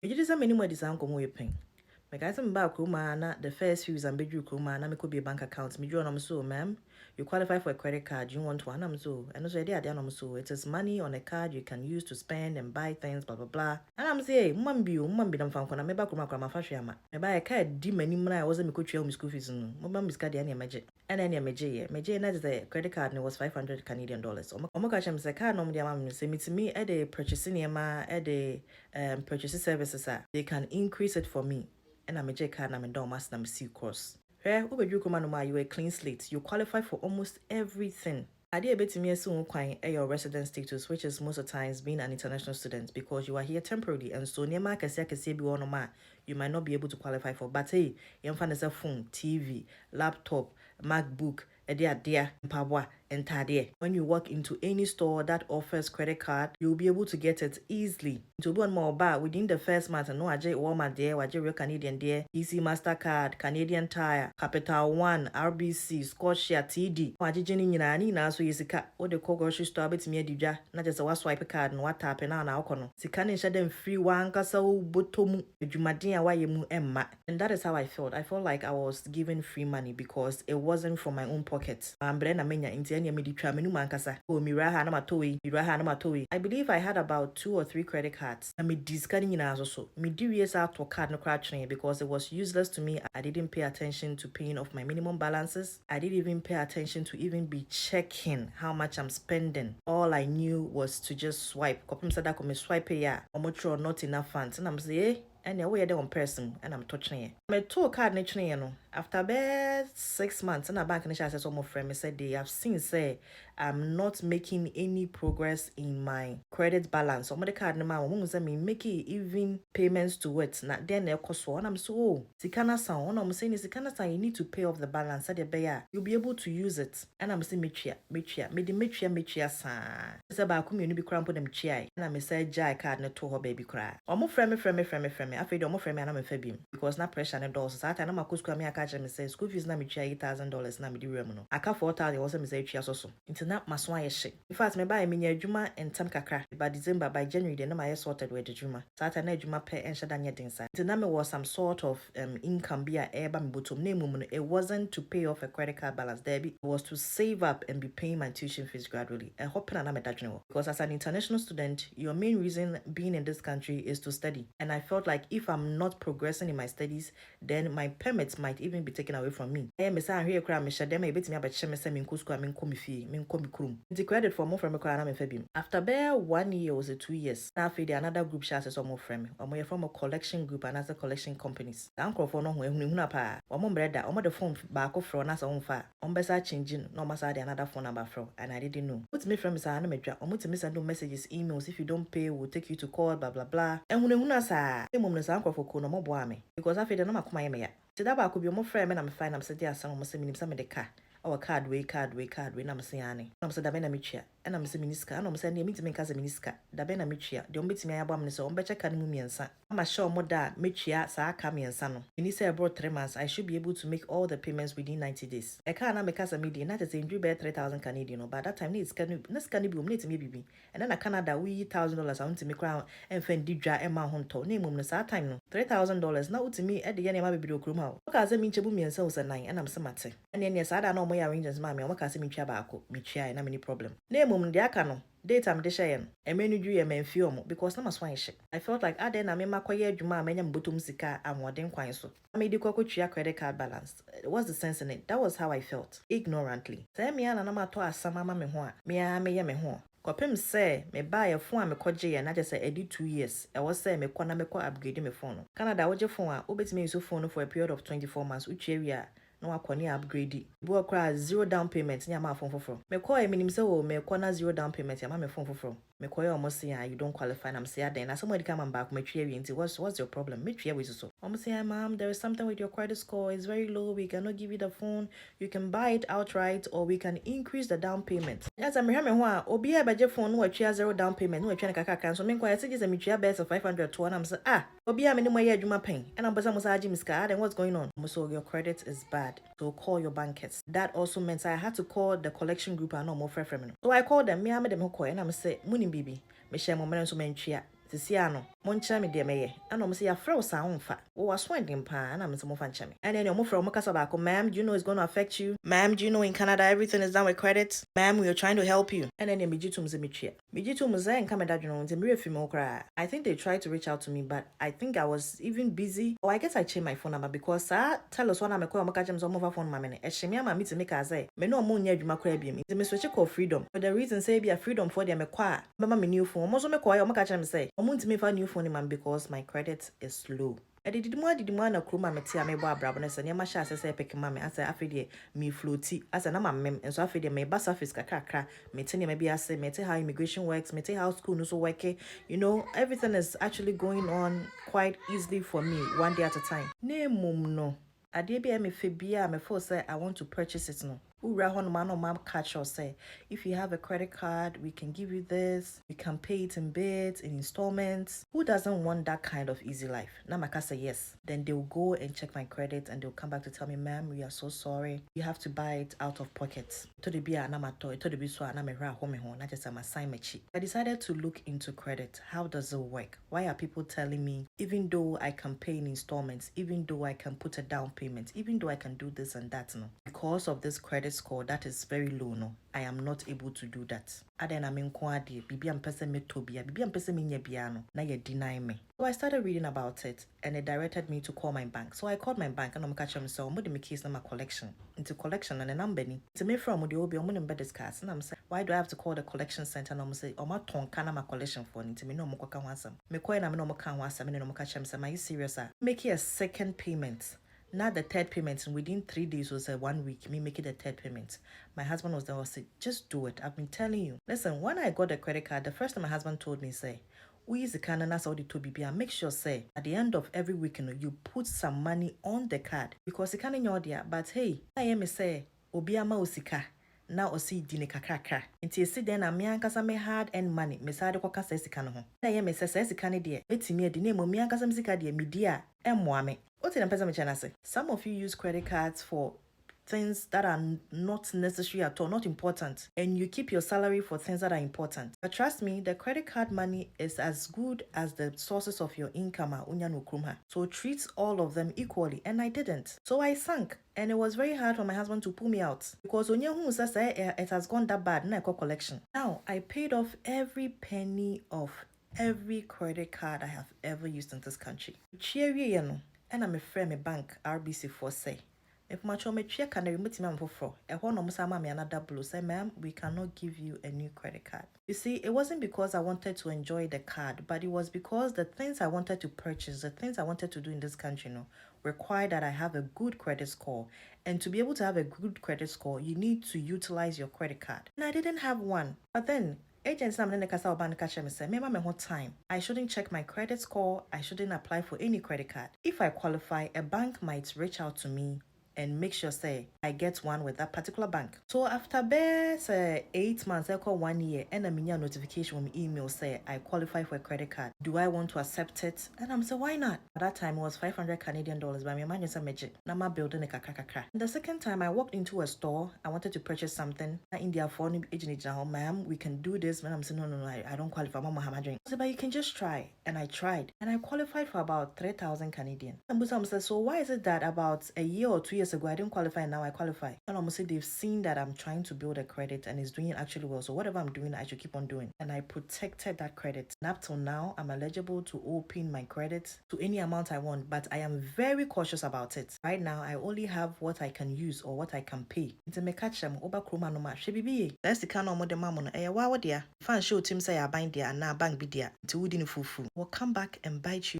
You just many more design come with pen. My guys, I'm back na the first few is I'm bedroom na me could be a bank account. Me draw on so, ma'am. You qualify for a credit card, you want one so. And also idea so it is money on a card you can use to spend and buy things, blah blah blah. And I'm say, mum be them fan kona me back my fashion ma. Me buy a card di many money I wasn't me could my school fees no. Mum miska di any magic. And any meje. Meje na the credit card and it was $500 Canadian. Omo catch me say card no me am say me to me at the purchasing ma at the purchasing services they can increase it for me. And I'm a J card and I'm a Domas and I'm C course. Hey, you a clean slate. You qualify for almost everything. I did a bit to me soon your resident status, which is most of the times being an international student because you are here temporarily and so near my you might not be able to qualify for. But hey, you find a phone, TV, laptop, MacBook, a dear, Pabwa, and Tadie. When you walk into any store that offers credit card, you'll be able to get it easily. To be on more bar within the first month, no AJ Walmart there, Real Canadian there, Easy MasterCard, Canadian Tire, Capital One, RBC, Scotia, TD. Wajijini na so yisika, o de grocery store bit me adija, na just a swipe card and what tap na okono. Sika ne shade free one kasa botomu, jumadin a waye mu emma. And that is how I felt. I felt like I was given free money because it wasn't from my own pocket. Brenda menya inti enya me di twa menu mankasa. Oh, miraha na matowi. I believe I had about 2 or 3 credit cards. And me discarding in so. Me DVS out to card no crashing because it was useless to me. I didn't pay attention to paying off my minimum balances. I didn't even pay attention to even be checking how much I'm spending. All I knew was to just swipe. Kopim sada ko me swipe ya. Omo not enough funds. And I'm saying, and you're there one person and I'm touching it. My two card nature, after about 6 months, and a bank initial says some friend me said they have seen say I'm not making any progress in my credit balance. Some of the card number won't say me making even payments to it. Not then they cost one. I'm so Sikana sound. I'm saying Sikana sound you need to pay off the balance. Said the you'll be able to use it. And I'm saying metria sa. Say ba come you be cramp them chia. And I'm say jai card ne to her baby cry. Omo friend me. I feel omo friend me and I'm a because na pressure ne doors. So I na makusku me catch me say school fees na me chia $8,000 na me di rem no. Aka 4,000 also me say chia so. Na maswa ye shit. In fact, me buy me adwuma and time kakra. By December, by January, then my sorted with the juma. Sata na adwuma pay and shada nya dinsa. Nti me was some sort of income be a eba me bottom name. It wasn't to pay off a credit card balance. There it was to save up and be paying my tuition fees gradually. I hope na me dajno. Because as an international student, your main reason being in this country is to study. And I felt like if I'm not progressing in my studies, then my permits might even be taken away from me. I me say here kra me shade me beti me abetche me say me nko school me nko me fie me nko me krum. The credit for more from me kra na me fa bim. After bare 1 year or 2 years, now for the another group share say some more from me. Omo from a collection group and as a collection companies. Uncle for no hu pa. Omo brother, omo the phone back off from na so onfa. Omo sa changing no masa the another phone number from and I didn't know. Put me from me say na me dwa. Omo to me send messages, emails if you don't pay we'll take you to court blah blah blah. And hu sa. E mum no sa uncle for ko no mo boa me because after the no makoma ye me ya. Tida ba ko bi omo friend me na me find am say dia san omo say minim say me de car. Our card way na me say ane. Na me say da be na me twia. E na me say miniska. Na me say na me ntimi nka say miniska. Da be na me twia. De omo betimi ayabam ne say omo be check kan mu miensa. Ama sure omo da me twia sa aka miensa no. Ni say about 3 months I should be able to make all the payments within 90 days. E ka na me kasa me di na say ndru be 3,000 Canadian no. But that time need scan na scan bi omo netimi bibi. And then na Canada we $1,000 I want to make crown and fen di dwa e ma ho nto. Na mum no sa time no. $3,000 na utimi e de ye na ma bibiri okrum ha. O ka say me nchebu miensa o say 9 and am say mate. And then yes ada na omo ya arrangements ma me omo ka say me twia ba ako. Me twia na me problem. Na mum de aka no. Data me de share emenu dwu ye menfi omo because na maswan hye. I felt like ade na me makoye adwuma amenya mbotom sika amwodin kwan so. Me di kwako twia credit card balance. What's the sense in it? That was how I felt ignorantly. Say me ana na mato asama ma me ho a me a me ye me ho. Kopem say me buy a phone me koje ye na je say edi 2 years. E was say me kwa na me kwa upgrade me phone. Canada wo je phone a obetime use phone for a period of 24 months uche wi a no akoni upgrade. Bo akra 0 down payment nya ma phone foforo. Me call e minim say o me kona 0 down payment ya ma me phone foforo. Me call almost say you don't qualify and I'm say then somebody come and back me twa wi nti what's your problem? Me twa wi so. Almost say mom there is something with your credit score it's very low we cannot give you the phone. You can buy it outright or we can increase the down payment. Yes I'm here me ho a obi e beje phone no twa 0 down payment no twa kaka kan so me kwa say me twa best of 500 to and I'm say obi a me ni mo ye adwuma pen and I'm person mo say agi miska then what's going on? So your credit is bad. So call your bankers. That also meant I had to call the collection group and no more friend. So I called them, me them call and I'm say, Muni bibi, me share moment so mentria. Tisiano, Moncha me dear may, and almost a fro sound fat, or a swindling pan, and I'm some fan chummy. And then you're more from Mocasabako, ma'am, do you know it's going to affect you? Ma'am, do you know in Canada everything is done with credit? Ma'am, we are trying to help you. And then Mijitum Zimichia. Mijitum Musa and Kamada, you know, and Mirror Fimo cry. I think they tried to reach out to me, but I think I was even busy. Or I guess I changed my phone number because tell us when I'm a call Mokajam some over phone mammy. As Shemia mammy to make us say, me no more near my crabby. The Miss call freedom. For the reason say be a freedom for them a choir. Mamma me new phone. Most of me call Mokajam say, I'm to me for a new phone man because my credit is low. I did more na kruma meti ame bo abrabone se nyama sha asese peke mame asa afede me floaty asa na mamem enso afede me bus office kakra meti ne bi ase meti how immigration works meti how school no so work, you know, everything is actually going on quite easily for me one day at a time. Ne mum no ade bia me fe bia me feel say I want to purchase it no. Ura hon man or mom catch or say, if you have a credit card, we can give you this, we can pay it in bits, in installments. Who doesn't want that kind of easy life? Now my say yes. Then they'll go and check my credit and they'll come back to tell me, ma'am, we are so sorry. You have to buy it out of pocket. To the beer and toy, to the biswa and I'm a home, not just a sign my cheap. I decided to look into credit. How does it work? Why are people telling me, even though I can pay in installments, even though I can put a down payment, even though I can do this and that, no? Because of this credit score that is very low, no, I am not able to do that. Aden amen kwade bibi ampese metobia bibi ampese minyebia no na ye deny me. So I started reading about it and it directed me to call my bank. So I called my bank and I'm catching myself mo de me case na my collection into collection and a number ni to me from the obi omo number discuss and I'm saying why do I have to call the collection center and I'm say o ma ton kana my collection for ni to me no mo kwaka wansam me call na me no mo kan wansam me no mo catch myself. Are you serious? Make it a second payment. Not the third payment. Within 3 days was 1 week, me making the third payment. My husband was there, was say, just do it. I've been telling you. Listen, when I got the credit card, the first time my husband told me, say, we use the card and that's all the to be. And make sure, say, at the end of every week, you put some money on the card. Because it can't in your dear. But hey, I am say, Obiama Osika. Now osi dine kakrakra. Nti esi den na me ankasa me hard earned money. Me sade kwa kasa sika no ho. Na ye me sesa sika ne de. Etimi edi na mo me ankasa me sika de me di a emmoa me. Oti na pesa me chana se. Some of you use credit cards for things that are not necessary at all, not important, and you keep your salary for things that are important. But trust me, the credit card money is as good as the sources of your income. So treat all of them equally, and I didn't. So I sank, and it was very hard for my husband to pull me out because it has gone that bad. Now I call collection. Now I paid off every penny of every credit card I have ever used in this country. And I'm a friend, my bank RBC for say. If my child may check and remove me for a one almost another blue say, ma'am, we cannot give you a new credit card. You see, it wasn't because I wanted to enjoy the card, but it was because the things I wanted to purchase, the things I wanted to do in this country, require that I have a good credit score. And to be able to have a good credit score, you need to utilize your credit card. And I didn't have one. But then agents I'm in the casa catch me say, "Mema me what time? I shouldn't check my credit score. I shouldn't apply for any credit card. If I qualify, a bank might reach out to me and make sure say I get one with that particular bank." So after 8 months, I call 1 year, and a mini notification from email say I qualify for a credit card. Do I want to accept it? And I'm say, why not? At that time it was 500 Canadian dollars, but my man is a magic. Now my building a kakakaka. The second time I walked into a store, I wanted to purchase something. India phone agent, ma'am, we can do this. And I'm saying, no, I don't qualify. Mama have a drink. I said, but you can just try. And I tried, and I qualified for about 3,000 Canadian. And Busam said, so why is it that about a year or 2 years ago I didn't qualify and now I qualify? And almost say they've seen that I'm trying to build a credit and it's doing actually well. So whatever I'm doing, I should keep on doing. And I protected that credit. And up till now, I'm eligible to open my credit to any amount I want, but I am very cautious about it. Right now, I only have what I can use or what I can pay. It's a mekachem oba kroma no ma. Shebibi. That's the kind of mode mamono. Wow, dear. Fan show team say I bind dear and now bank be dear. To wooden fufu. Will come back and bite you.